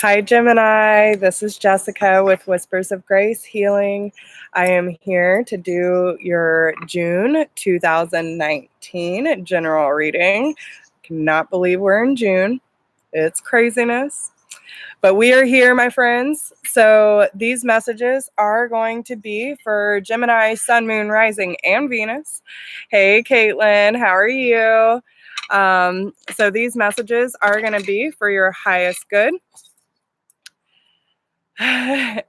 Hi, Gemini. This is Jessica with Whispers of Grace Healing. I am here to do your June 2019 general reading. Cannot believe we're in June. It's craziness. But we are here, my friends. So these messages are going to be for Gemini, Sun, Moon, Rising, and Venus. Hey, Caitlin, how are you? So these messages are going to be for your highest good. I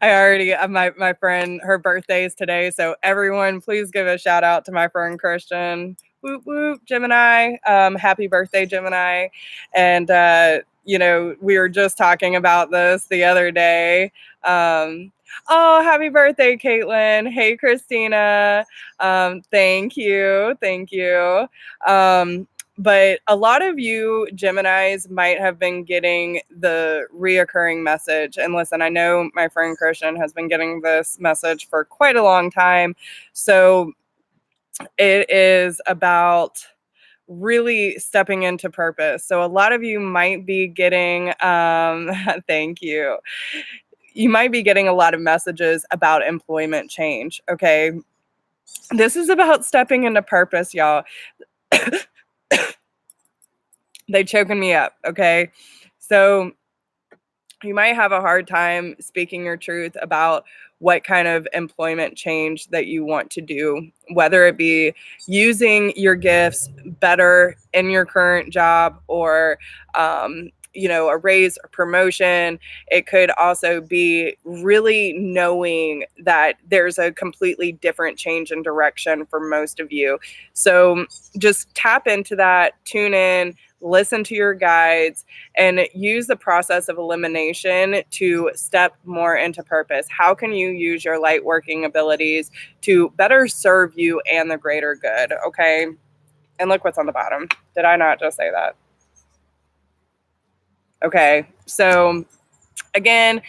already, my friend, her birthday is today. So everyone, please give a shout out to my friend Christian. Whoop, whoop, Gemini. Happy birthday, Gemini. And, we were just talking about this the other day. Oh, happy birthday, Caitlin. Hey, Christina. Thank you. Thank you. But a lot of you Geminis might have been getting the reoccurring message. And listen, I know my friend Christian has been getting this message for quite a long time. So it is about really stepping into purpose. So a lot of you might be getting, thank you. You might be getting a lot of messages about employment change. Okay. This is about stepping into purpose, y'all. They choking me up, okay? So you might have a hard time speaking your truth about what kind of employment change that you want to do, whether it be using your gifts better in your current job or, a raise or promotion. It could also be really knowing that there's a completely different change in direction for most of you. So just tap into that, tune in, listen to your guides, and use the process of elimination to step more into purpose. How can you use your light working abilities to better serve you and the greater good? Okay. And look what's on the bottom. Did I not just say that? Okay. So again,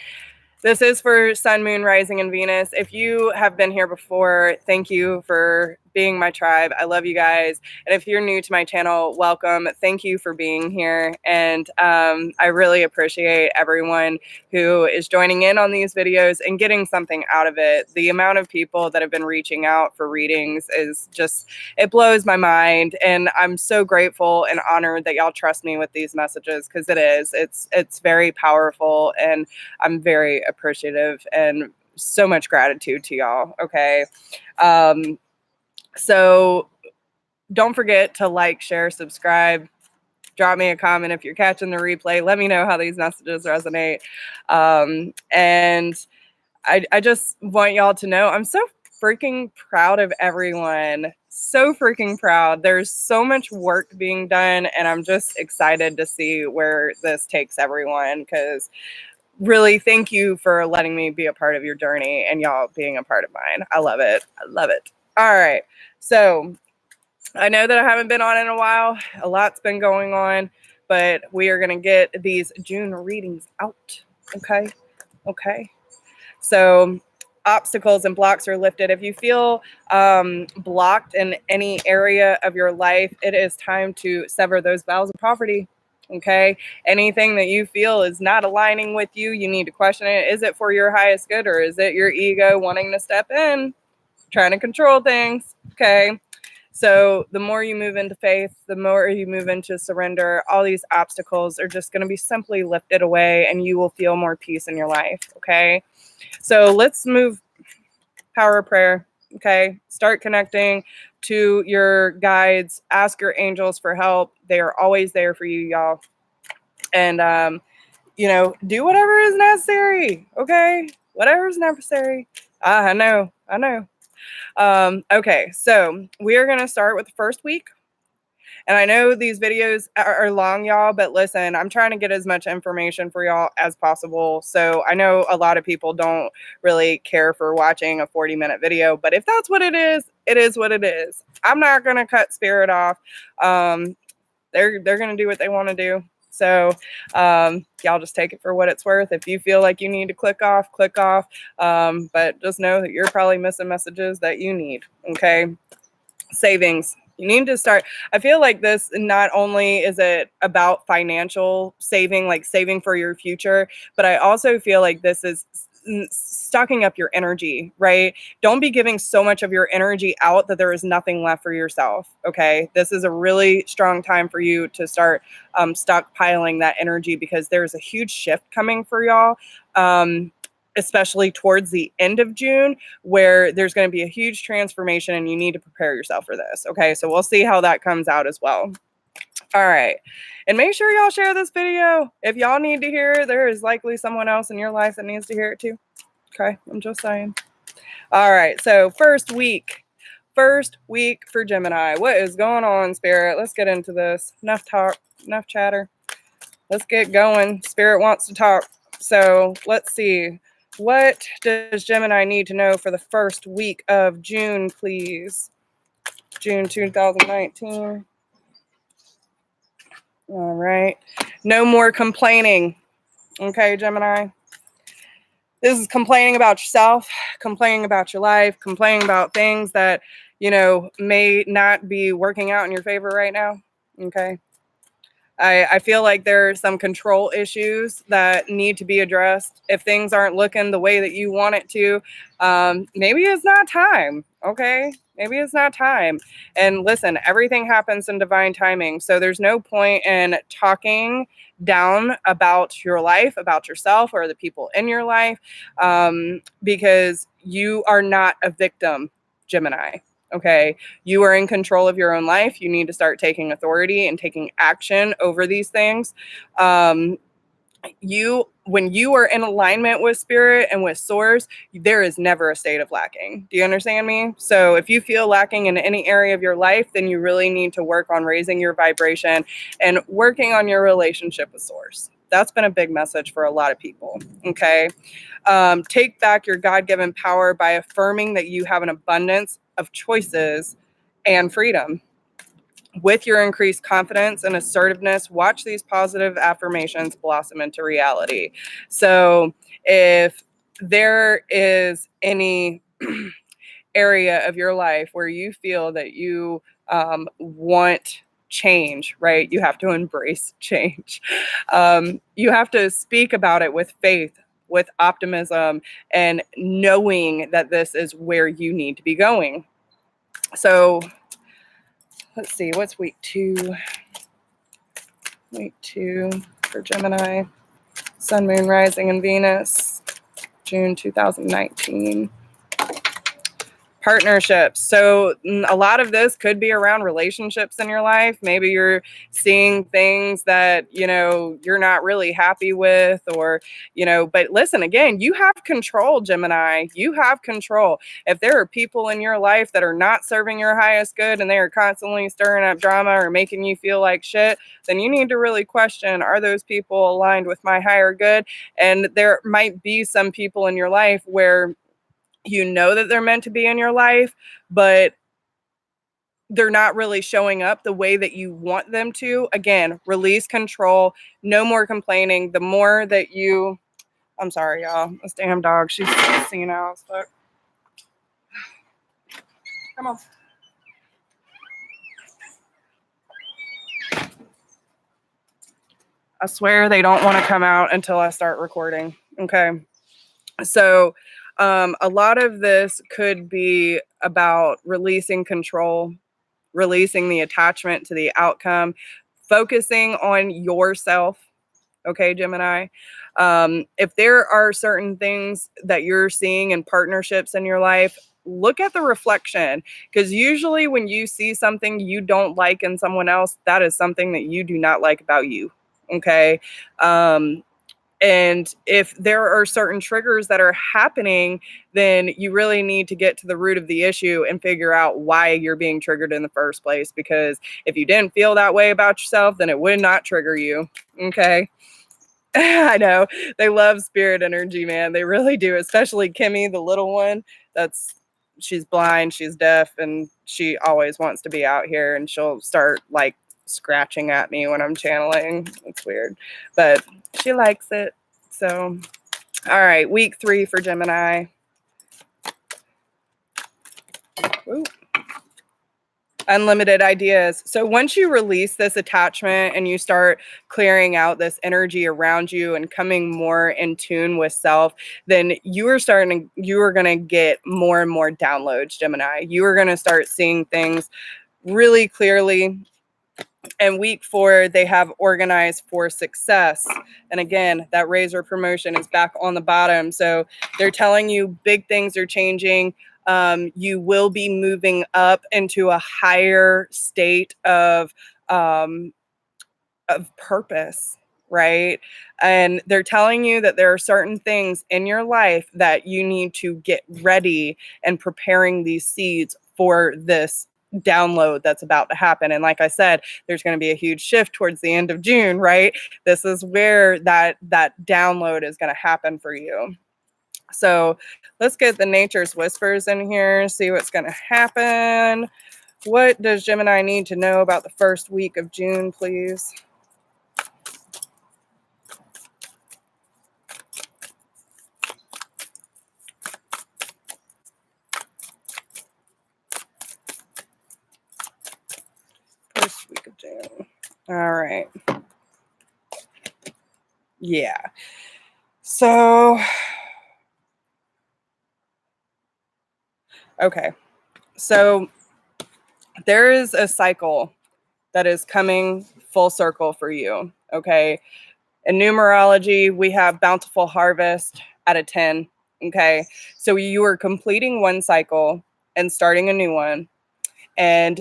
this is for Sun, Moon, Rising, and Venus. If you have been here before, thank you for being my tribe. I love you guys. And if you're new to my channel, welcome. Thank you for being here. And I really appreciate everyone who is joining in on these videos and getting something out of it. The amount of people that have been reaching out for readings is just, it blows my mind. And I'm so grateful and honored that y'all trust me with these messages, because it's very powerful, and I'm very appreciative and so much gratitude to y'all. Okay. So don't forget to like, share, subscribe, drop me a comment if you're catching the replay. Let me know how these messages resonate. And I just want y'all to know I'm so freaking proud of everyone. So freaking proud. There's so much work being done, and I'm just excited to see where this takes everyone, because really, thank you for letting me be a part of your journey and y'all being a part of mine. I love it. I love it. All right. So I know that I haven't been on in a while. A lot's been going on, but we are going to get these June readings out. Okay. Okay. So obstacles and blocks are lifted. If you feel blocked in any area of your life, it is time to sever those vows of poverty. Okay. Anything that you feel is not aligning with you, you need to question it. Is it for your highest good, or is it your ego wanting to step in, trying to control things? Okay. So the more you move into faith, the more you move into surrender, all these obstacles are just going to be simply lifted away, and you will feel more peace in your life. Okay. So let's move. Power of prayer. Okay. Start connecting to your guides. Ask your angels for help. They are always there for you, y'all. And, do whatever is necessary. Okay. Whatever is necessary. I know. Okay. So we are going to start with the first week. And I know these videos are long, y'all, but listen, I'm trying to get as much information for y'all as possible. So I know a lot of people don't really care for watching a 40-minute video, but if that's what it is what it is. I'm not going to cut spirit off. They're going to do what they want to do. So y'all just take it for what it's worth. If you feel like you need to click off. But just know that you're probably missing messages that you need. Okay. Savings. You need to start. I feel like this, not only is it about financial saving, like saving for your future, but I also feel like this is stocking up your energy, right? Don't be giving so much of your energy out that there is nothing left for yourself. Okay. This is a really strong time for you to start stockpiling that energy, because there's a huge shift coming for y'all. Especially towards the end of June, where there's going to be a huge transformation and you need to prepare yourself for this. Okay, so we'll see how that comes out as well. All right, and make sure y'all share this video. If y'all need to hear it, there is likely someone else in your life that needs to hear it too. Okay, I'm just saying. All right, so first week for Gemini. What is going on, Spirit? Let's get into this. Enough talk, enough chatter. Let's get going. Spirit wants to talk. So let's see. What does Gemini need to know for the first week of June, please? June 2019. All right. No more complaining. Okay, Gemini. This is complaining about yourself, complaining about your life, complaining about things that, you know, may not be working out in your favor right now. Okay. I feel like there are some control issues that need to be addressed. If things aren't looking the way that you want it to, maybe it's not time. Okay. Maybe it's not time. And listen, everything happens in divine timing. So there's no point in talking down about your life, about yourself, or the people in your life, because you are not a victim, Gemini. Okay, you are in control of your own life. You need to start taking authority and taking action over these things. When you are in alignment with spirit and with source, there is never a state of lacking. Do you understand me? So if you feel lacking in any area of your life, then you really need to work on raising your vibration and working on your relationship with source. That's been a big message for a lot of people. Okay. Take back your God-given power by affirming that you have an abundance of choices and freedom. With your increased confidence and assertiveness, watch these positive affirmations blossom into reality. So if there is any area of your life where you feel that you want change, right? You have to embrace change. You have to speak about it with faith, with optimism, and knowing that this is where you need to be going. So let's see, what's week 2? Week 2 for Gemini. Sun, Moon, Rising, and Venus, June 2019. Partnerships. So a lot of this could be around relationships in your life. Maybe you're seeing things that, you know, you're not really happy with, or, you know, but listen, again, you have control, Gemini. You have control. If there are people in your life that are not serving your highest good and they are constantly stirring up drama or making you feel like shit, then you need to really question, are those people aligned with my higher good? And there might be some people in your life where you know that they're meant to be in your life, but they're not really showing up the way that you want them to. Again, release control, no more complaining. The more that you, I'm sorry, y'all, this damn dog, she's senile as fuck. Come on. I swear they don't want to come out until I start recording. Okay. So a lot of this could be about releasing control, releasing the attachment to the outcome, focusing on yourself. Okay, Gemini. If there are certain things that you're seeing in partnerships in your life, look at the reflection, because usually when you see something you don't like in someone else, that is something that you do not like about you. Okay. And if there are certain triggers that are happening, then you really need to get to the root of the issue and figure out why you're being triggered in the first place. Because if you didn't feel that way about yourself, then it would not trigger you. Okay. I know. They love spirit energy, man. They really do. Especially Kimmy, the little one. She's blind, she's deaf, and she always wants to be out here, and she'll start like scratching at me when I'm channeling. It's weird, but she likes it. So, all right, week 3 for Gemini. Ooh. unlimited ideas. So once you release this attachment and you start clearing out this energy around you and coming more in tune with self, then you are going to get more and more downloads, Gemini. You are going to start seeing things really clearly. And week 4, they have organized for success. And again, that raise or promotion is back on the bottom. So they're telling you big things are changing. You will be moving up into a higher state of purpose, right? And they're telling you that there are certain things in your life that you need to get ready and preparing these seeds for this download that's about to happen. And like I said, there's going to be a huge shift towards the end of June, right? This is where that download is going to happen for you. So let's get the nature's whispers in here, see what's going to happen. What does Gemini need to know about the first week of June, please? First week of June. All right. Yeah. So, okay. So there is a cycle that is coming full circle for you. Okay. In numerology, we have bountiful harvest at a 10. Okay. So you are completing one cycle and starting a new one. And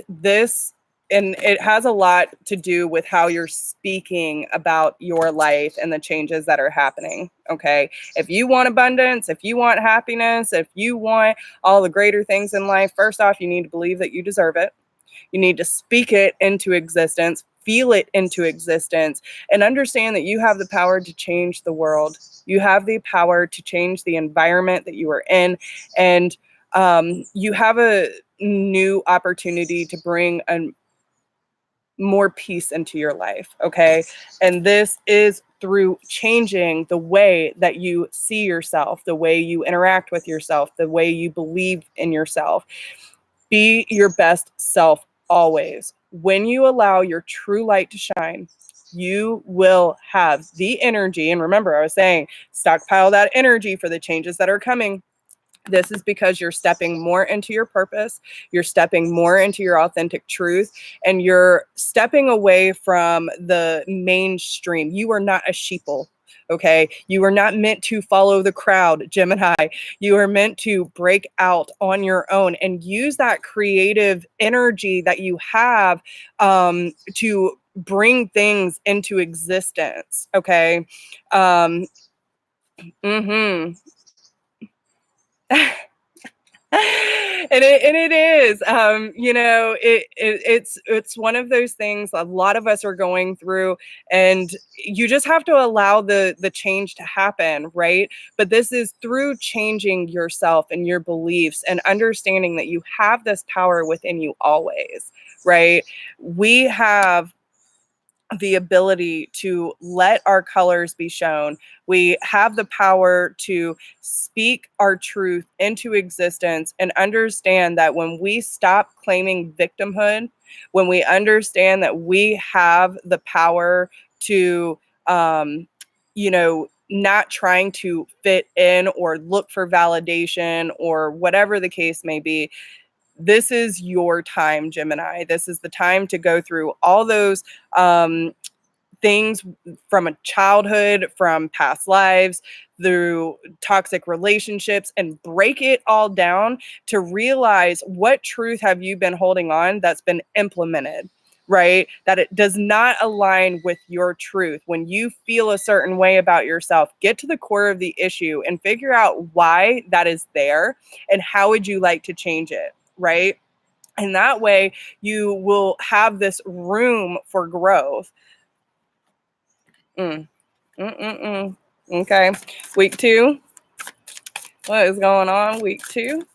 it has a lot to do with how you're speaking about your life and the changes that are happening. Okay. If you want abundance, if you want happiness, if you want all the greater things in life, first off, you need to believe that you deserve it. You need to speak it into existence, feel it into existence, and understand that you have the power to change the world. You have the power to change the environment that you are in. And you have a new opportunity to bring more peace into your life. Okay. And this is through changing the way that you see yourself, the way you interact with yourself, the way you believe in yourself. Be your best self always. When you allow your true light to shine, you will have the energy. And remember, I was saying, stockpile that energy for the changes that are coming. This is because you're stepping more into your purpose. You're stepping more into your authentic truth, and you're stepping away from the mainstream. You are not a sheeple. Okay. You are not meant to follow the crowd, Gemini. You are meant to break out on your own and use that creative energy that you have to bring things into existence. Okay. Mm-hmm. And it is, it's one of those things a lot of us are going through, and you just have to allow the change to happen, right? But this is through changing yourself and your beliefs and understanding that you have this power within you always, right? We have the ability to let our colors be shown. We have the power to speak our truth into existence and understand that when we stop claiming victimhood, when we understand that we have the power to, not trying to fit in or look for validation or whatever the case may be, this is your time, Gemini. This is the time to go through all those things from a childhood, from past lives, through toxic relationships, and break it all down to realize what truth have you been holding on that's been implemented, right? That it does not align with your truth. When you feel a certain way about yourself, get to the core of the issue and figure out why that is there and how would you like to change it, right? And that way you will have this room for growth. Okay. Week 2. What is going on? Week 2.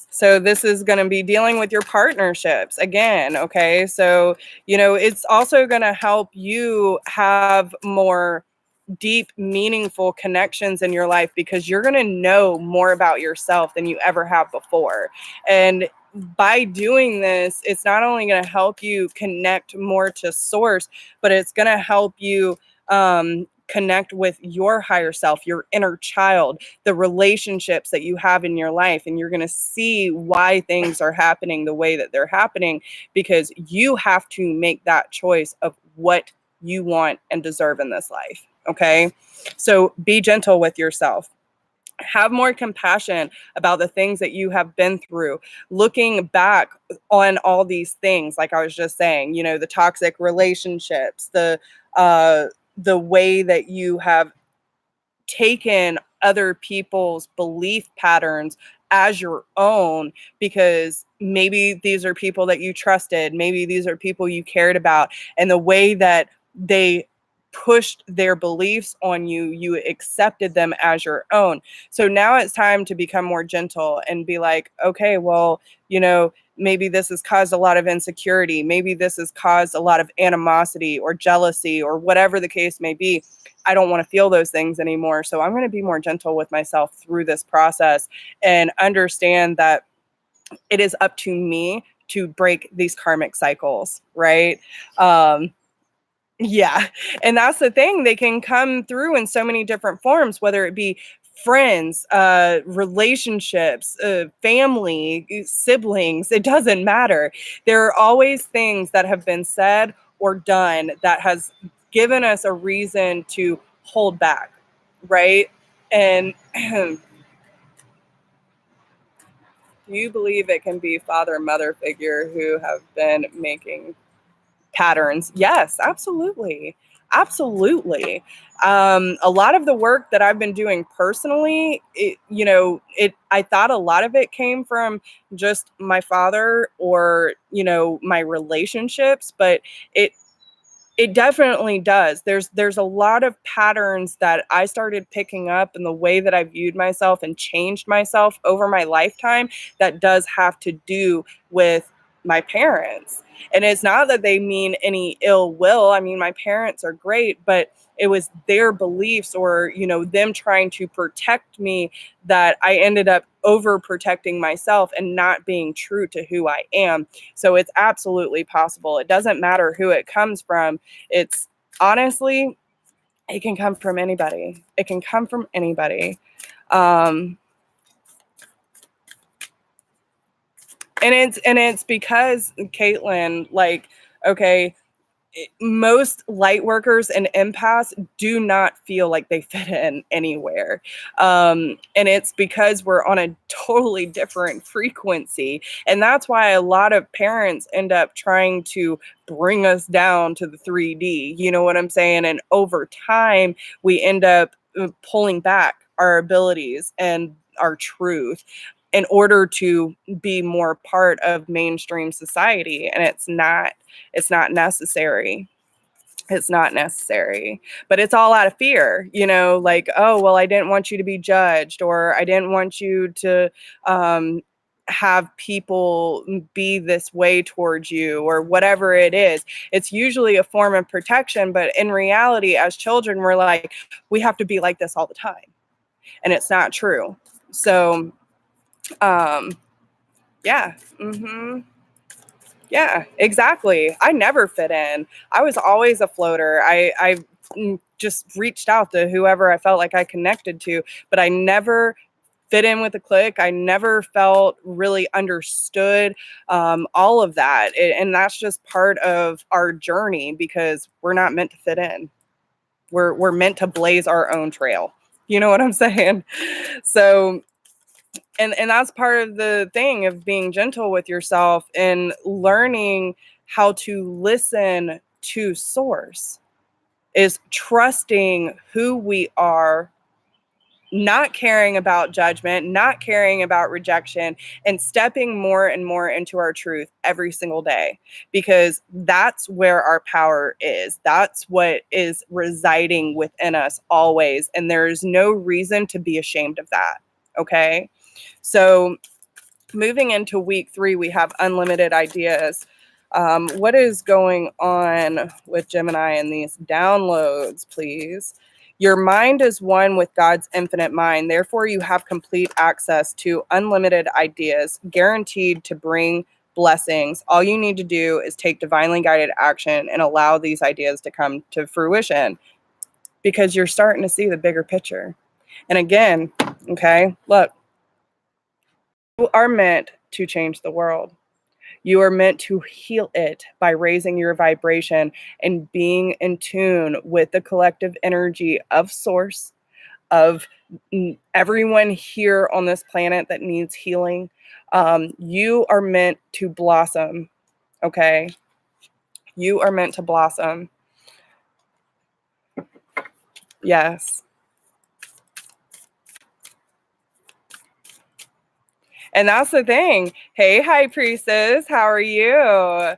So this is going to be dealing with your partnerships again. Okay. So, it's also going to help you have more deep, meaningful connections in your life because you're going to know more about yourself than you ever have before. And by doing this, it's not only going to help you connect more to source, but it's going to help you connect with your higher self, your inner child, the relationships that you have in your life. And you're going to see why things are happening the way that they're happening, because you have to make that choice of what you want and deserve in this life. Okay. So be gentle with yourself. Have more compassion about the things that you have been through. Looking back on all these things, like I was just saying, you know, the toxic relationships, the way that you have taken other people's belief patterns as your own, because maybe these are people that you trusted, maybe these are people you cared about, and the way that they pushed their beliefs on you, you accepted them as your own. So now it's time to become more gentle and be like, okay, well, you know, maybe this has caused a lot of insecurity, maybe this has caused a lot of animosity or jealousy or whatever the case may be. I don't want to feel those things anymore. So I'm going to be more gentle with myself through this process and understand that it is up to me to break these karmic cycles, right? Yeah. And that's the thing. They can come through in so many different forms, whether it be friends, relationships, family, siblings, it doesn't matter. There are always things that have been said or done that has given us a reason to hold back, right? And do you believe it can be father, mother figure who have been making patterns? Yes, absolutely. Absolutely. A lot of the work that I've been doing personally, I thought a lot of it came from just my father or, you know, my relationships, but it it definitely does. There's a lot of patterns that I started picking up in the way that I viewed myself and changed myself over my lifetime that does have to do with my parents. And it's not that they mean any ill will. I mean, my parents are great, but it was their beliefs or, you know, them trying to protect me that I ended up overprotecting myself and not being true to who I am. So it's absolutely possible. It doesn't matter who it comes from. It's honestly, it can come from anybody. It can come from anybody. Um, and it's because, Caitlin, like, okay, most light workers and empaths do not feel like they fit in anywhere. And it's because we're on a totally different frequency. And that's why a lot of parents end up trying to bring us down to the 3D. You know what I'm saying? And over time, we end up pulling back our abilities and our truth in order to be more part of mainstream society. And it's not necessary. It's not necessary, but it's all out of fear, you know, like, oh, well, I didn't want you to be judged, or I didn't want you to have people be this way towards you, or whatever it is. It's usually a form of protection, but in reality, as children, we're like, we have to be like this all the time. And it's not true. So, yeah. Yeah, exactly. I never fit in. I was always a floater. I just reached out to whoever I felt like I connected to, but I never fit in with a clique. I never felt really understood, all of that. And that's just part of our journey, because we're not meant to fit in. We're meant to blaze our own trail. You know what I'm saying? So, and that's part of the thing of being gentle with yourself and learning how to listen to source, is trusting who we are, not caring about judgment, not caring about rejection, and stepping more and more into our truth every single day, because that's where our power is. That's what is residing within us always. And there's no reason to be ashamed of that. Okay. So moving into week 3, we have unlimited ideas. What is going on with Gemini and these downloads, please? Your mind is one with God's infinite mind. Therefore, you have complete access to unlimited ideas, guaranteed to bring blessings. All you need to do is take divinely guided action and allow these ideas to come to fruition, because you're starting to see the bigger picture. And again, okay, look, you are meant to change the world. You are meant to heal it by raising your vibration and being in tune with the collective energy of Source, of everyone here on this planet that needs healing. You are meant to blossom, okay? You are meant to blossom. Yes. And that's the thing. Hey, High Priestess, how are you?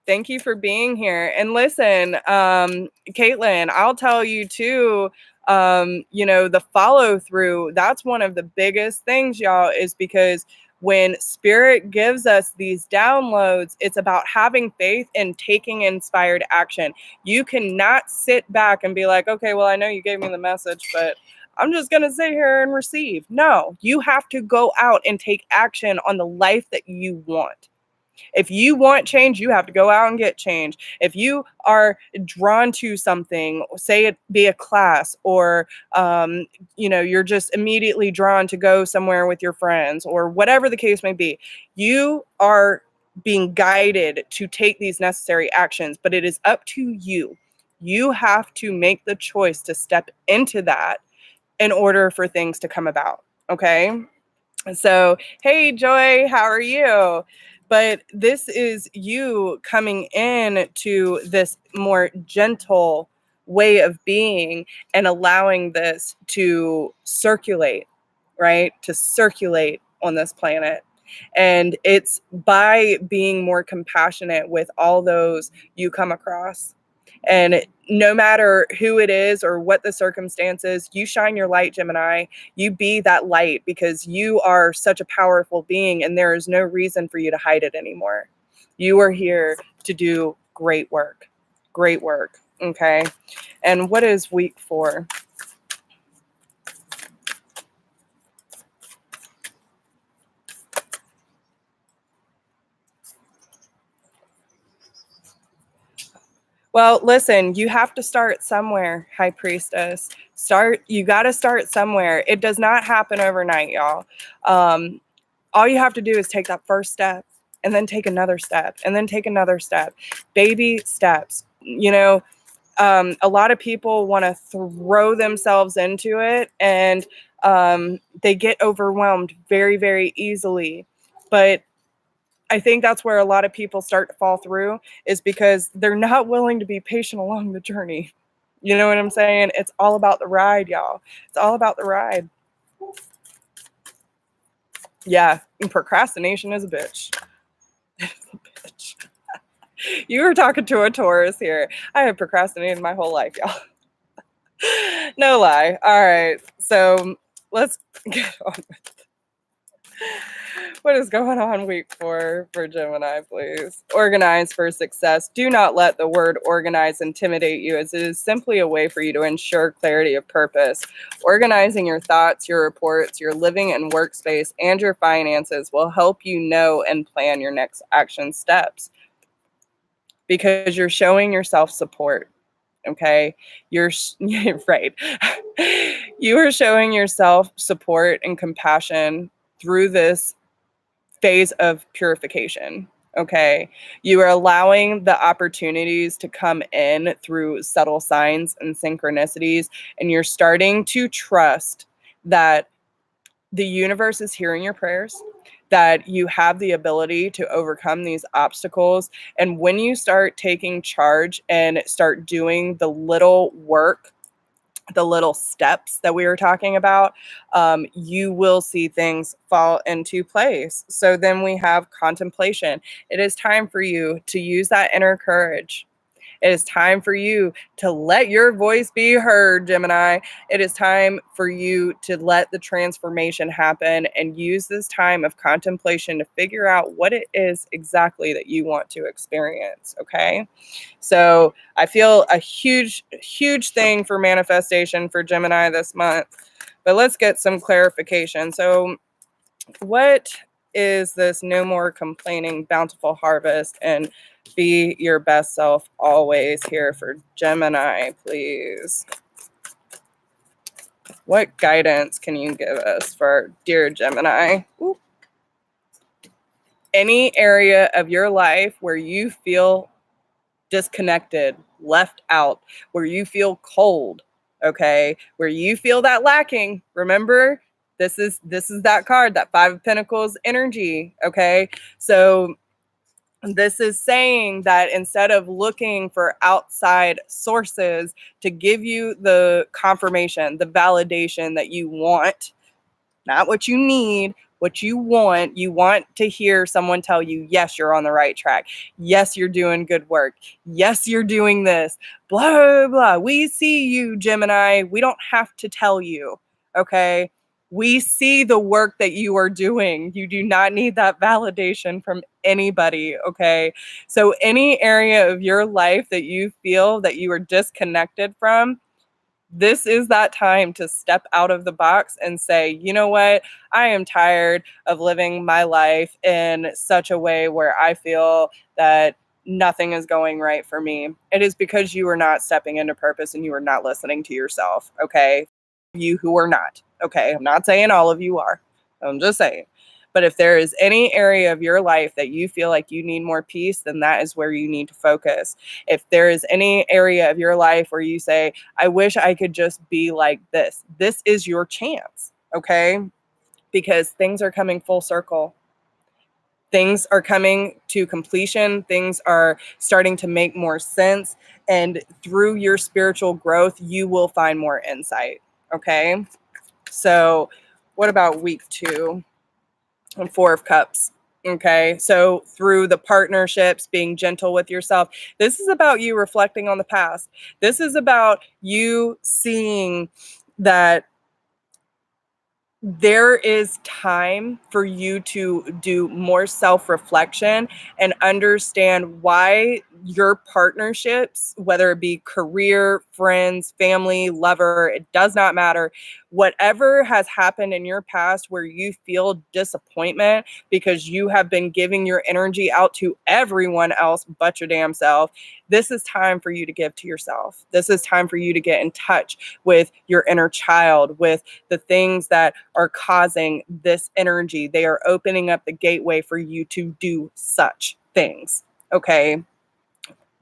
Thank you for being here. And listen, Caitlin, I'll tell you too, the follow through, that's one of the biggest things, y'all, is because when Spirit gives us these downloads, it's about having faith and taking inspired action. You cannot sit back and be like, okay, well, I know you gave me the message, but I'm just going to sit here and receive. No, you have to go out and take action on the life that you want. If you want change, you have to go out and get change. If you are drawn to something, say it be a class, or you're just immediately drawn to go somewhere with your friends, or whatever the case may be, you are being guided to take these necessary actions, but it is up to you. You have to make the choice to step into that in order for things to come about. Okay. So, hey, Joy, how are you? But this is you coming in to this more gentle way of being and allowing this to circulate, right? To circulate on this planet. And it's by being more compassionate with all those you come across. And no matter who it is or what the circumstances, you shine your light, Gemini. You be that light, because you are such a powerful being and there is no reason for you to hide it anymore. You are here to do great work. Great work. Okay. And what is week 4? Well, listen, you have to start somewhere, High Priestess. You got to start somewhere. It does not happen overnight, y'all. All you have to do is take that first step, and then take another step, and then take another step. Baby steps. A lot of people want to throw themselves into it, and they get overwhelmed very, very easily. But I think that's where a lot of people start to fall through, is because they're not willing to be patient along the journey. You know what I'm saying? It's all about the ride, y'all. It's all about the ride. Yeah, and procrastination is a bitch. It's a bitch. You were talking to a Taurus here. I have procrastinated my whole life, y'all. No lie. All right, so let's get on with it. What is going on week 4 for Gemini, please? Organize for success. Do not let the word organize intimidate you, as it is simply a way for you to ensure clarity of purpose. Organizing your thoughts, your reports, your living and workspace, and your finances will help you know and plan your next action steps, because you're showing yourself support. Okay, you're right. You are showing yourself support and compassion through this phase of purification. Okay, you are allowing the opportunities to come in through subtle signs and synchronicities, and you're starting to trust that the universe is hearing your prayers, that you have the ability to overcome these obstacles. And when you start taking charge and start doing the little work, the little steps that we were talking about, you will see things fall into place. So then we have contemplation. It is time for you to use that inner courage. It is time for you to let your voice be heard, Gemini. It is time for you to let the transformation happen and use this time of contemplation to figure out what it is exactly that you want to experience, okay? So I feel a huge, huge thing for manifestation for Gemini this month. But let's get some clarification. So what is this no more complaining, bountiful harvest, and be your best self always here for Gemini, please? What guidance can you give us for dear Gemini? Ooh. Any area of your life where you feel disconnected, left out, where you feel cold, okay, where you feel that lacking. Remember, this is that card, that Five of Pentacles energy, okay? So this is saying that instead of looking for outside sources to give you the confirmation, the validation that you want, not what you need, what you want to hear someone tell you, yes, you're on the right track. Yes, you're doing good work. Yes, you're doing this, blah, blah, blah. We see you, Gemini. We don't have to tell you, okay? We see the work that you are doing. You do not need that validation from anybody, okay? So any area of your life that you feel that you are disconnected from, this is that time to step out of the box and say, you know what? I am tired of living my life in such a way where I feel that nothing is going right for me. It is because you are not stepping into purpose and you are not listening to yourself, okay? You who are not, okay? I'm not saying all of you are. I'm just saying. But if there is any area of your life that you feel like you need more peace, then that is where you need to focus. If there is any area of your life where you say, I wish I could just be like this, this is your chance, okay? Because things are coming full circle. Things are coming to completion. Things are starting to make more sense. And through your spiritual growth, you will find more insight, okay? So what about week 2? And Four of Cups. Okay, so through the partnerships, being gentle with yourself, this is about you reflecting on the past. This is about you seeing that there is time for you to do more self-reflection and understand why your partnerships, whether it be career, friends, family, lover, it does not matter. Whatever has happened in your past where you feel disappointment because you have been giving your energy out to everyone else but your damn self, this is time for you to give to yourself. This is time for you to get in touch with your inner child, with the things that are causing this energy. They are opening up the gateway for you to do such things, okay?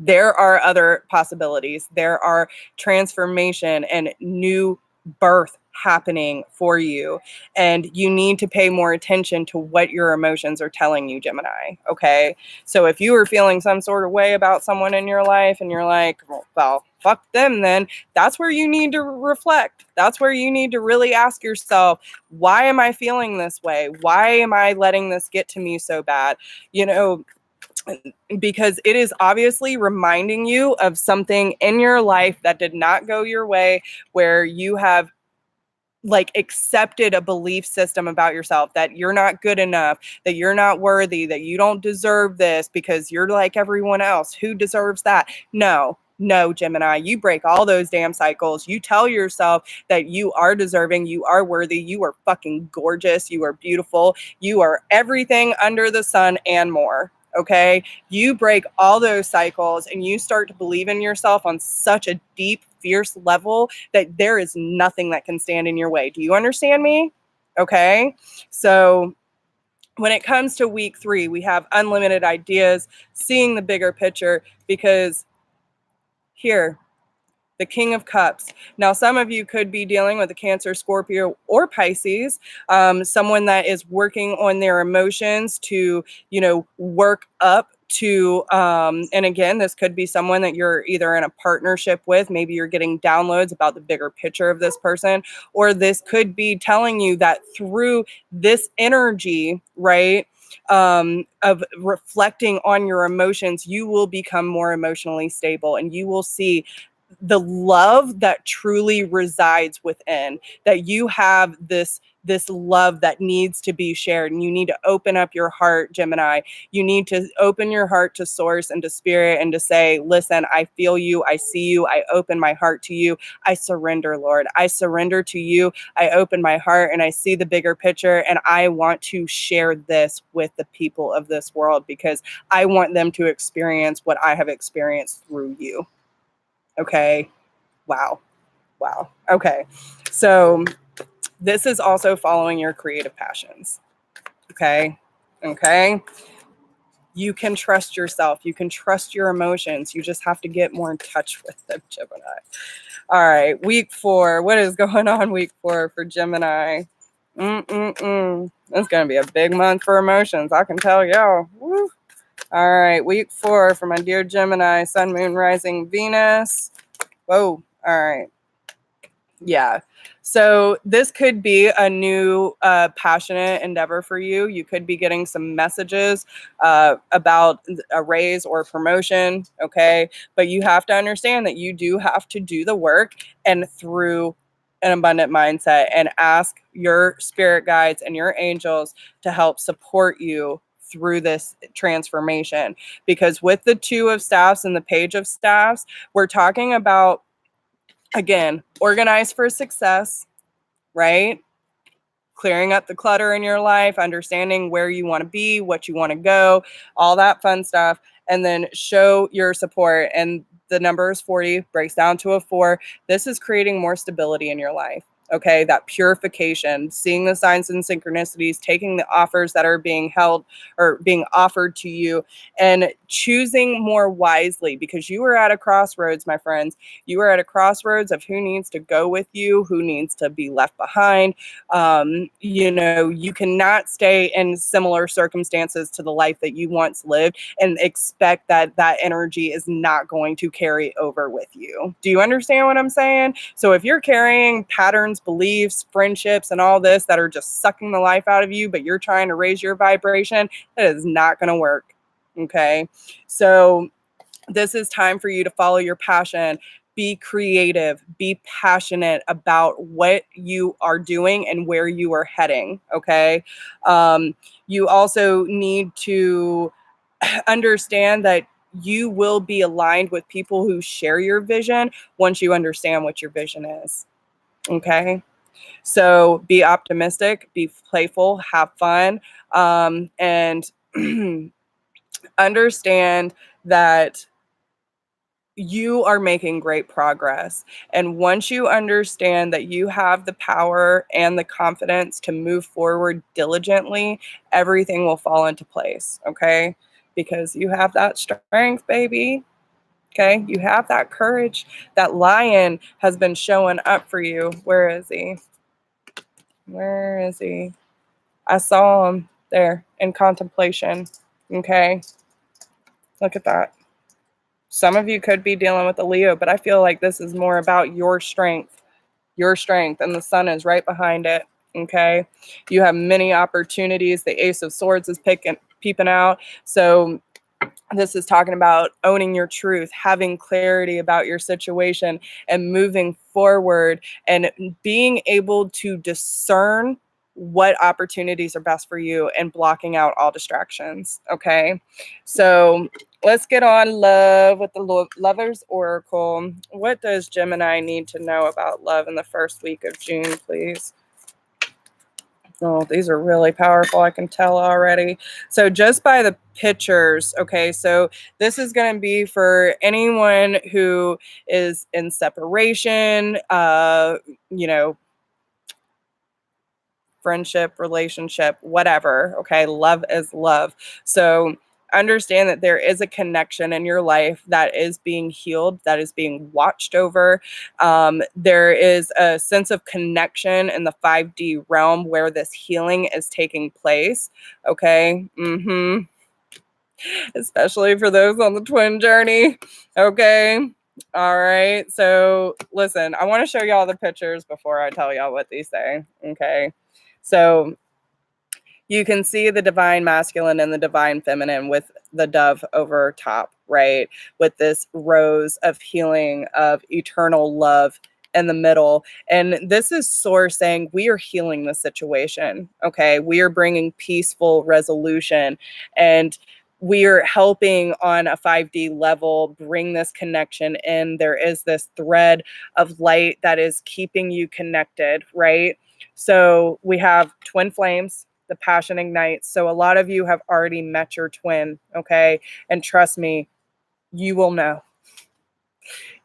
There are other possibilities. There are transformation and new birth happening for you. And you need to pay more attention to what your emotions are telling you, Gemini. Okay. So if you are feeling some sort of way about someone in your life and you're like, well, fuck them, then that's where you need to reflect. That's where you need to really ask yourself, why am I feeling this way? Why am I letting this get to me so bad? You know, because it is obviously reminding you of something in your life that did not go your way, where you have like accepted a belief system about yourself that you're not good enough, that you're not worthy, that you don't deserve this because you're like everyone else. Who deserves that? No, Gemini, you break all those damn cycles. You tell yourself that you are deserving, you are worthy, you are fucking gorgeous, you are beautiful, you are everything under the sun and more. Okay, you break all those cycles and you start to believe in yourself on such a deep, fierce level that there is nothing that can stand in your way. Do you understand me? Okay, so when it comes to week 3, we have unlimited ideas, seeing the bigger picture, because here, the King of Cups. Now, some of you could be dealing with a Cancer, Scorpio, or Pisces, someone that is working on their emotions to, work up to, and again, this could be someone that you're either in a partnership with. Maybe you're getting downloads about the bigger picture of this person, or this could be telling you that through this energy, right, of reflecting on your emotions, you will become more emotionally stable, and you will see the love that truly resides within, that you have this love that needs to be shared. And you need to open up your heart, Gemini. You need to open your heart to source and to spirit and to say, listen, I feel you. I see you. I open my heart to you. I surrender, Lord. I surrender to you. I open my heart and I see the bigger picture. And I want to share this with the people of this world because I want them to experience what I have experienced through you. Okay. Wow. Wow. Okay. So this is also following your creative passions. Okay. Okay. You can trust yourself. You can trust your emotions. You just have to get more in touch with them, Gemini. All right. Week 4. What is going on week 4 for Gemini? It's going to be a big month for emotions. I can tell y'all. Woo. All right. Week 4 for my dear Gemini, Sun, Moon, Rising, Venus. Whoa. All right. Yeah. So this could be a new passionate endeavor for you. You could be getting some messages about a raise or promotion. Okay. But you have to understand that you do have to do the work and through an abundant mindset and ask your spirit guides and your angels to help support you through this transformation. Because with the 2 of staffs and the Page of staffs, we're talking about, again, organize for success, right? Clearing up the clutter in your life, understanding where you want to be, what you want to go, all that fun stuff. And then show your support. And the number is 40, breaks down to a 4. This is creating more stability in your life. Okay, that purification, seeing the signs and synchronicities, taking the offers that are being held or being offered to you, and choosing more wisely, because you are at a crossroads, my friends. You are at a crossroads of who needs to go with you, who needs to be left behind. You cannot stay in similar circumstances to the life that you once lived and expect that that energy is not going to carry over with you. Do you understand what I'm saying? So if you're carrying patterns, beliefs, friendships, and all this that are just sucking the life out of you, but you're trying to raise your vibration, that is not going to work. Okay. So this is time for you to follow your passion. Be creative, be passionate about what you are doing and where you are heading. Okay. You also need to understand that you will be aligned with people who share your vision once you understand what your vision is. Okay. So be optimistic, be playful, have fun, and understand that you are making great progress. And once you understand that you have the power and the confidence to move forward diligently, everything will fall into place. Okay. Because you have that strength, baby. Okay. You have that courage. That lion has been showing up for you. Where is he? Where is he? I saw him there in contemplation. Okay. Look at that. Some of you could be dealing with a Leo, but I feel like this is more about your strength, and the sun is right behind it. Okay. You have many opportunities. The Ace of Swords is peeping out. So this is talking about owning your truth, having clarity about your situation and moving forward and being able to discern what opportunities are best for you and blocking out all distractions. Okay. So let's get on love with the Lover's Oracle. What does Gemini need to know about love in the first week of June, please? Oh, these are really powerful. I can tell already. So just by the pictures, okay, so this is going to be for anyone who is in separation, friendship, relationship, whatever. Okay. Love is love. So understand that there is a connection in your life that is being healed, that is being watched over. There is a sense of connection in the 5D realm where this healing is taking place. Okay. Especially for those on the twin journey. Okay. All right. So listen, I want to show y'all the pictures before I tell y'all what these say. Okay. So you can see the divine masculine and the divine feminine with the dove over top, right? With this rose of healing, of eternal love in the middle. And this is Source saying, we are healing the situation, okay? We are bringing peaceful resolution, and we are helping on a 5D level bring this connection in. There is this thread of light that is keeping you connected, right? So we have twin flames, the passion ignites. So a lot of you have already met your twin, okay? And trust me, you will know.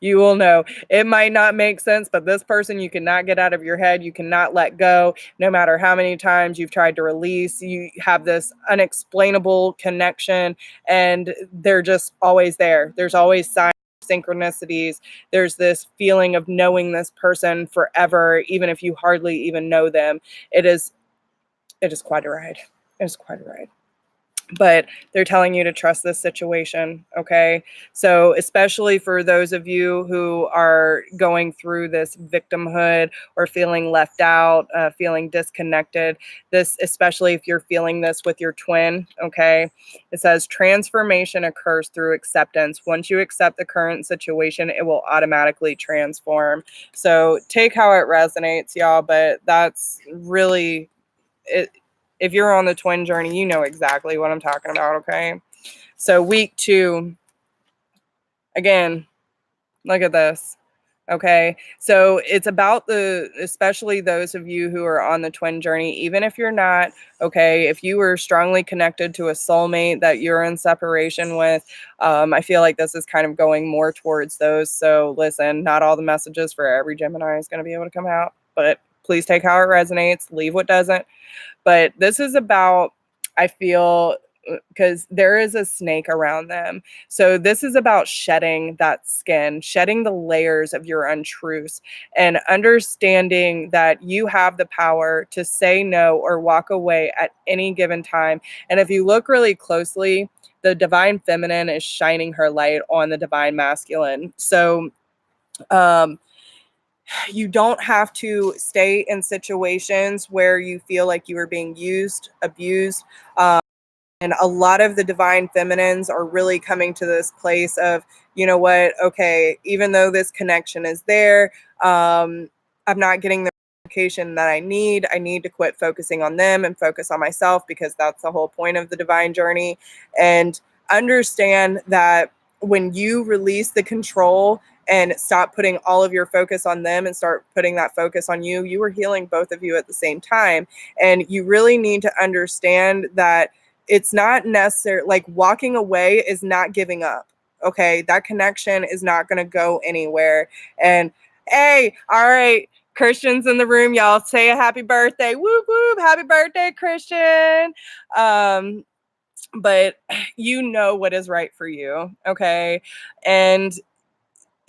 You will know. It might not make sense, but this person you cannot get out of your head. You cannot let go. No matter how many times you've tried to release, you have this unexplainable connection, and they're just always there. There's always signs, synchronicities. There's this feeling of knowing this person forever, even if you hardly even know them. It is quite a ride. It is quite a ride. But they're telling you to trust this situation, okay? So especially for those of you who are going through this victimhood or feeling left out, feeling disconnected, this, especially if you're feeling this with your twin, okay? It says transformation occurs through acceptance. Once you accept the current situation, it will automatically transform. So take how it resonates, y'all, but that's really it. If you're on the twin journey, you know exactly what I'm talking about, okay? So week 2, again, look at this, okay? So it's about especially those of you who are on the twin journey, even if you're not, okay? If you were strongly connected to a soulmate that you're in separation with, I feel like this is kind of going more towards those. So listen, not all the messages for every Gemini is going to be able to come out, but please take how it resonates, leave what doesn't. But this is about, I feel, because there is a snake around them. So this is about shedding that skin, shedding the layers of your untruths, and understanding that you have the power to say no or walk away at any given time. And if you look really closely, the divine feminine is shining her light on the divine masculine. So, you don't have to stay in situations where you feel like you are being used, abused. And a lot of the divine feminines are really coming to this place of, you know what, okay, even though this connection is there, I'm not getting the communication that I need. I need to quit focusing on them and focus on myself, because that's the whole point of the divine journey. And understand that when you release the control and stop putting all of your focus on them and start putting that focus on you, you are healing both of you at the same time. And you really need to understand that it's not necessary, like walking away is not giving up. Okay, that connection is not going to go anywhere. And hey, all right, Christians in the room, y'all say a happy birthday. Whoop whoop, happy birthday, Christian. But you know what is right for you, okay? And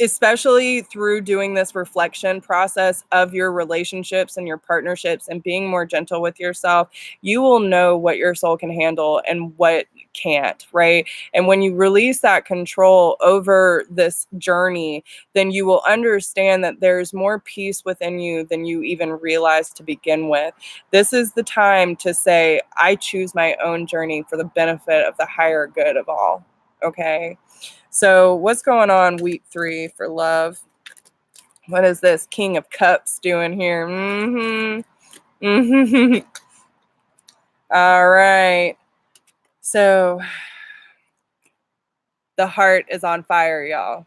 especially through doing this reflection process of your relationships and your partnerships and being more gentle with yourself, you will know what your soul can handle and what can't, right? And when you release that control over this journey, then you will understand that there's more peace within you than you even realized to begin with. This is the time to say, I choose my own journey for the benefit of the higher good of all, okay? So what's going on week 3 for love? What is this King of Cups doing here? All right. So the heart is on fire, y'all.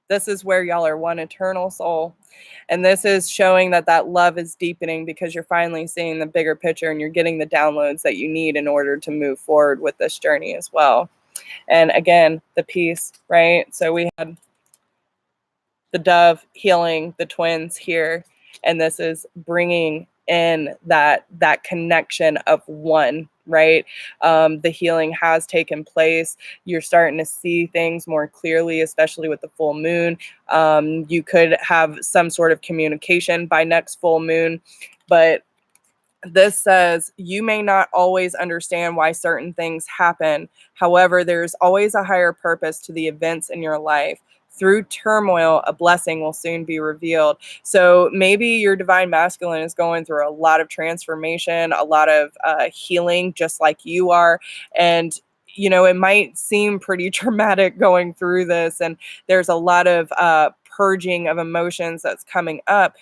This is where y'all are one eternal soul. And this is showing that that love is deepening, because you're finally seeing the bigger picture and you're getting the downloads that you need in order to move forward with this journey as well. And again, the peace, right? So we had the dove healing the twins here, and this is bringing in that connection of one, right? The healing has taken place. You're starting to see things more clearly, especially with the full moon. You could have some sort of communication by next full moon, but this says you may not always understand why certain things happen. However, there's always a higher purpose to the events in your life. Through turmoil, a blessing will soon be revealed. So maybe your divine masculine is going through a lot of transformation, a lot of healing, just like you are. And, you know, it might seem pretty traumatic going through this, and there's a lot of purging of emotions that's coming up.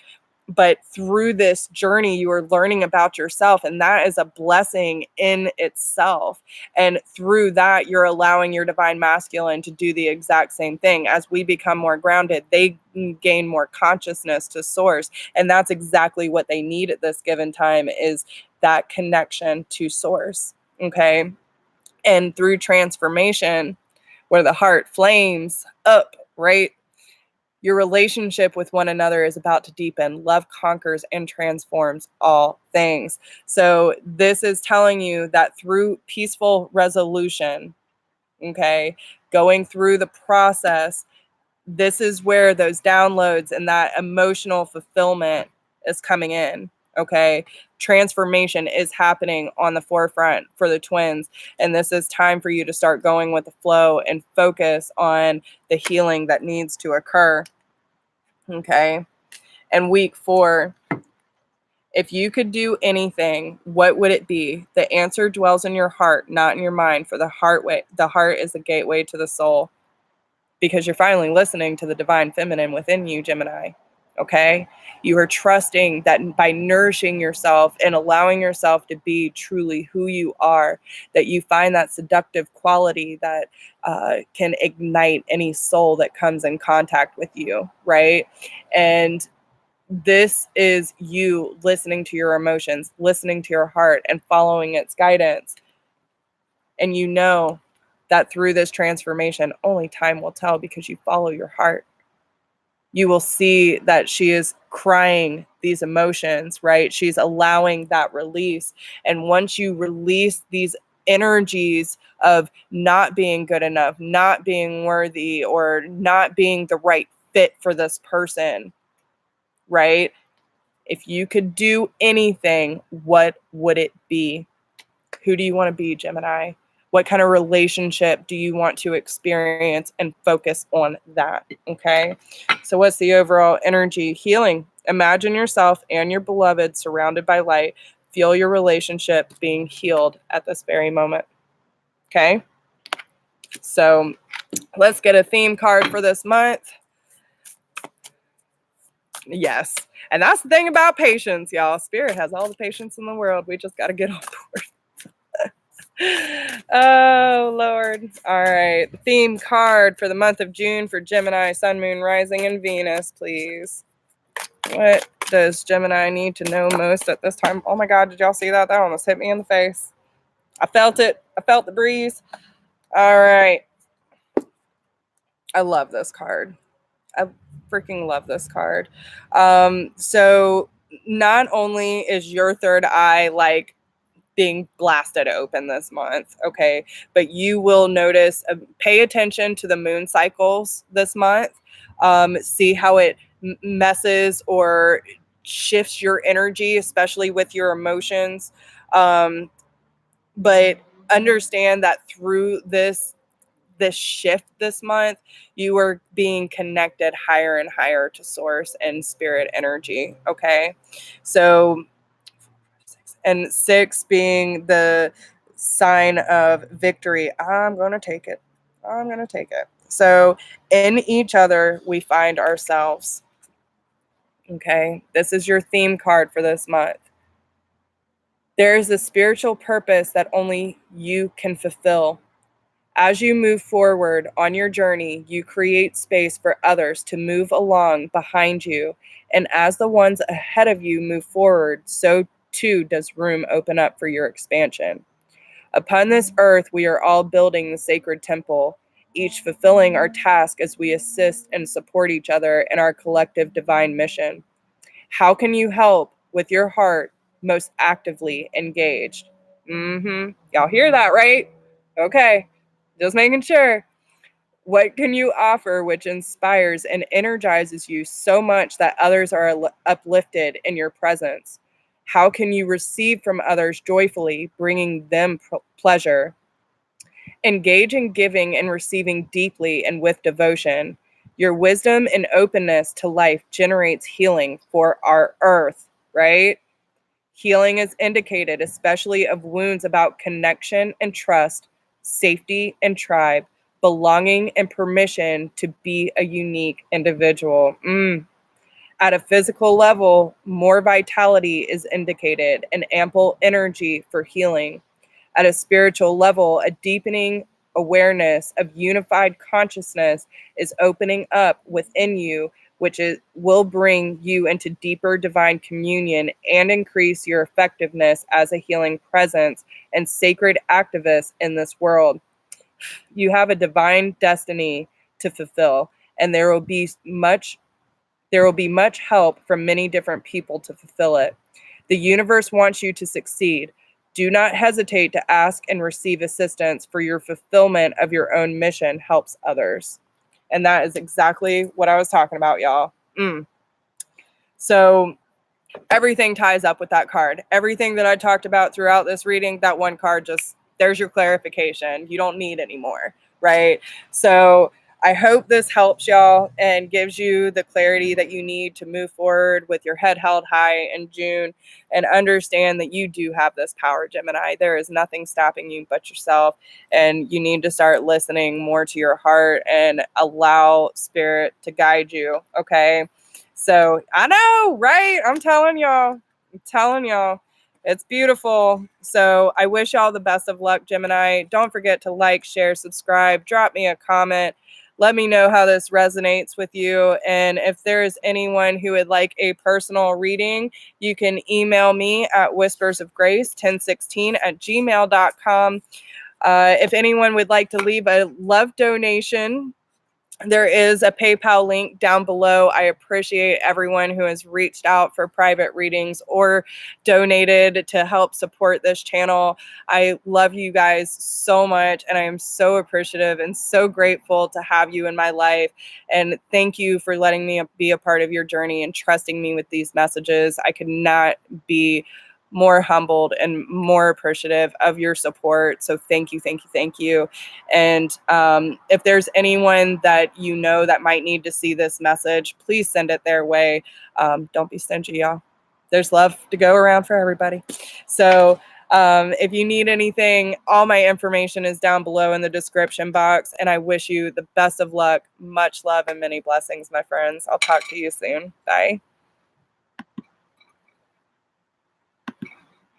But through this journey, you are learning about yourself, and that is a blessing in itself. And through that, you're allowing your divine masculine to do the exact same thing. As we become more grounded, they gain more consciousness to source. And that's exactly what they need at this given time, is that connection to source. Okay. And through transformation, where the heart flames up, right? Your relationship with one another is about to deepen. Love conquers and transforms all things. So this is telling you that through peaceful resolution, okay, going through the process, this is where those downloads and that emotional fulfillment is coming in. Okay. Transformation is happening on the forefront for the twins. And this is time for you to start going with the flow and focus on the healing that needs to occur. Okay. And week 4, if you could do anything, what would it be? The answer dwells in your heart, not in your mind. For the heart is the gateway to the soul, because you're finally listening to the divine feminine within you, Gemini. Okay. You are trusting that by nourishing yourself and allowing yourself to be truly who you are, that you find that seductive quality that can ignite any soul that comes in contact with you, right? And this is you listening to your emotions, listening to your heart, and following its guidance. And you know that through this transformation, only time will tell, because you follow your heart. You will see that she is crying these emotions, right? She's allowing that release. And once you release these energies of not being good enough, not being worthy, or not being the right fit for this person, right? If you could do anything, what would it be? Who do you want to be, Gemini? What kind of relationship do you want to experience, and focus on that? Okay. So what's the overall energy? Healing. Imagine yourself and your beloved surrounded by light. Feel your relationship being healed at this very moment. Okay. So let's get a theme card for this month. Yes. And that's the thing about patience, y'all. Spirit has all the patience in the world. We just got to get on board. Oh, Lord. All right. The theme card for the month of June for Gemini, Sun, Moon, Rising, and Venus, please. What does Gemini need to know most at this time? Oh, my God. Did y'all see that? That almost hit me in the face. I felt it. I felt the breeze. All right. I love this card. I freaking love this card. So not only is your third eye like being blasted open this month, okay, but you will notice, pay attention to the moon cycles this month. See how it messes or shifts your energy, especially with your emotions. But understand that through this shift this month, you are being connected higher and higher to source and spirit energy. Okay. So, and 6 being the sign of victory. I'm going to take it. I'm going to take it. So in each other, we find ourselves. Okay. This is your theme card for this month. There is a spiritual purpose that only you can fulfill. As you move forward on your journey, you create space for others to move along behind you. And as the ones ahead of you move forward, so too does room open up for your expansion. Upon this earth, we are all building the sacred temple, each fulfilling our task as we assist and support each other in our collective divine mission. How can you help with your heart most actively engaged? Y'all hear that, right? Okay. Just making sure. What can you offer which inspires and energizes you so much that others are uplifted in your presence? How can you receive from others joyfully, bringing them pleasure? Engage in giving and receiving deeply and with devotion. Your wisdom and openness to life generates healing for our earth, right? Healing is indicated, especially of wounds about connection and trust, safety and tribe, belonging and permission to be a unique individual. At a physical level, more vitality is indicated and ample energy for healing. At a spiritual level, a deepening awareness of unified consciousness is opening up within you, which will bring you into deeper divine communion and increase your effectiveness as a healing presence and sacred activist in this world. You have a divine destiny to fulfill, and there will be much help from many different people to fulfill it. The universe wants you to succeed. Do not hesitate to ask and receive assistance for your fulfillment of your own mission helps others. And that is exactly what I was talking about, y'all. So everything ties up with that card. Everything that I talked about throughout this reading, that one card just, there's your clarification. You don't need any more, right? So I hope this helps y'all and gives you the clarity that you need to move forward with your head held high in June and understand that you do have this power, Gemini. There is nothing stopping you but yourself, and you need to start listening more to your heart and allow spirit to guide you, okay? So I know, right? I'm telling y'all, it's beautiful. So I wish y'all the best of luck, Gemini. Don't forget to like, share, subscribe, drop me a comment. Let me know how this resonates with you. And if there's anyone who would like a personal reading, you can email me at whispersofgrace1016@gmail.com. If anyone would like to leave a love donation, there is a PayPal link down below. I appreciate everyone who has reached out for private readings or donated to help support this channel. I love you guys so much, and I am so appreciative and so grateful to have you in my life. And thank you for letting me be a part of your journey and trusting me with these messages. I could not be more humbled and more appreciative of your support. So thank you, thank you, thank you. And if there's anyone that you know that might need to see this message, please send it their way. Don't be stingy, y'all. There's love to go around for everybody. So if you need anything, all my information is down below in the description box. And I wish you the best of luck, much love, and many blessings, my friends. I'll talk to you soon. Bye.